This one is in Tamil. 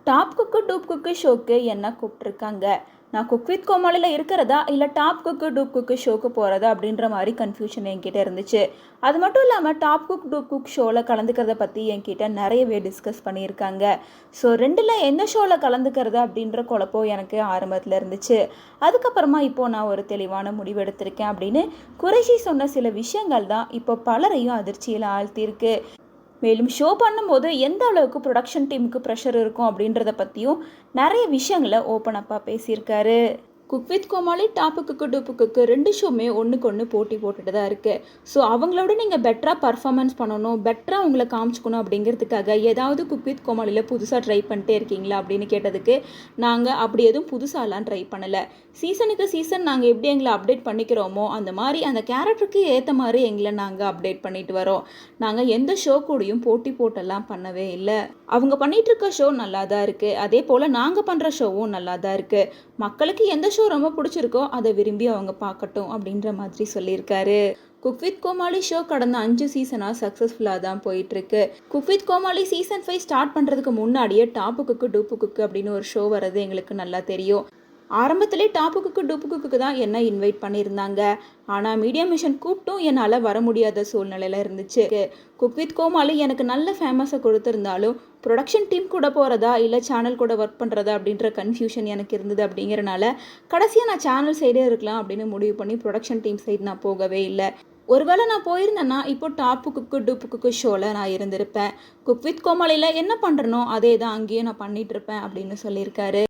டாப் குக்கு டூப் குக்கு ஷோக்கு என்ன கூப்பிட்ருக்காங்க. நான் குக் வித் கோமாளியில் இருக்கிறதா இல்லை டாப் குக்கு டூப் குக்கு ஷோக்கு போகிறதா அப்படின்ற மாதிரி கன்ஃபியூஷன் என்கிட்ட இருந்துச்சு. அது மட்டும் இல்லாமல் டாப் குக் டூப் குக் ஷோவில் கலந்துக்கிறத பற்றி என்கிட்ட நிறையவே டிஸ்கஸ் பண்ணியிருக்காங்க. ஸோ ரெண்டில் எந்த ஷோவில் கலந்துக்கிறது அப்படின்ற குழப்பம் எனக்கு ஆரம்பத்தில் இருந்துச்சு. அதுக்கப்புறமா இப்போது நான் ஒரு தெளிவான முடிவு எடுத்திருக்கேன் அப்படின்னு குறைஷி சொன்ன சில விஷயங்கள் தான் இப்போ பலரையும் அதிர்ச்சியில் ஆழ்த்தியிருக்கு. மேலும் ஷோ பண்ணும்போது எந்த அளவுக்கு ப்ரொடக்ஷன் டீமுக்கு ப்ரெஷர் இருக்கும் அப்படின்றத பற்றியும் நிறைய விஷயங்களை ஓப்பன் அப்பாக பேசியிருக்காரு. குக் வித் கோமாளி, டாப்பு குக்கு டூப்பு குக்கு ரெண்டு ஷோவுமே ஒன்றுக்கு ஒன்று போட்டி போட்டுட்டு தான் இருக்குது. ஸோ அவங்களோட நீங்கள் பெட்டராக பர்ஃபார்மன்ஸ் பண்ணணும், பெட்டராக உங்களை காமிச்சிக்கணும் அப்படிங்கிறதுக்காக ஏதாவது குக் வித் கோமாளியில் புதுசாக ட்ரை பண்ணிட்டே இருக்கீங்களா அப்படின்னு கேட்டதுக்கு நாங்கள் அப்படி எதுவும் புதுசாலாம் ட்ரை பண்ணலை. சீசனுக்கு சீசன் நாங்கள் எப்படி எங்களை அப்டேட் பண்ணிக்கிறோமோ அந்த மாதிரி அந்த கேரக்டருக்கு ஏற்ற மாதிரி எங்களை நாங்கள் அப்டேட் பண்ணிட்டு வரோம். நாங்கள் எந்த ஷோ கூடயும் போட்டி போட்டெல்லாம் பண்ணவே இல்லை. அவங்க பண்ணிட்டு இருக்க ஷோ நல்லா தான் இருக்குது, அதே போல் நாங்கள் பண்ணுற ஷோவும் நல்லா தான் இருக்குது. மக்களுக்கு எந்த ஷோ ரொம்ப பிடிச்சிருக்கோ அதை விரும்பி அவங்க பார்க்கட்டும் அப்படின்ற மாதிரி சொல்லியிருக்காரு. குக் வித் கோமாளி ஷோ கடந்த 5 சீசனாக சக்ஸஸ்ஃபுல்லாக தான் போயிட்டுருக்கு. Cook with Comali season 5 start பண்ணுறதுக்கு முன்னாடியே டாப்பு குக்கு டூப்பு குக்கு அப்படின்னு ஒரு ஷோ வர்றது எங்களுக்கு நல்லா தெரியும். ஆரம்பத்திலே டாப்பு குக்கு டூப்பு குக்கு தான் என்ன இன்வைட் பண்ணியிருந்தாங்க. ஆனால் மீடியா மிஷன் கூப்பிட்டும் என்னால் வர முடியாத சூழ்நிலையில் இருந்துச்சு. குக் வித் கோமாளி எனக்கு நல்ல ஃபேமஸை கொடுத்துருந்தாலும் ப்ரொடக்ஷன் டீம் கூட போகிறதா இல்லை சேனல் கூட ஒர்க் பண்ணுறதா அப்படின்ற கன்ஃபியூஷன் எனக்கு இருந்தது. அப்படிங்கிறனால கடைசியாக நான் சேனல் சைடே இருக்கலாம் அப்படின்னு முடிவு பண்ணி ப்ரொடக்ஷன் டீம் சைடு நான் போகவே இல்லை. ஒருவேளை நான் போயிருந்தேன்னா இப்போ டாப்பு குக்கு டூப்பு குக்கு ஷோவில் நான் இருந்திருப்பேன். குக் வித் கோமாளியில் என்ன பண்ணுறனோ அதே தான் அங்கேயும் நான் பண்ணிகிட்டு இருப்பேன் அப்படின்னு சொல்லியிருக்காரு.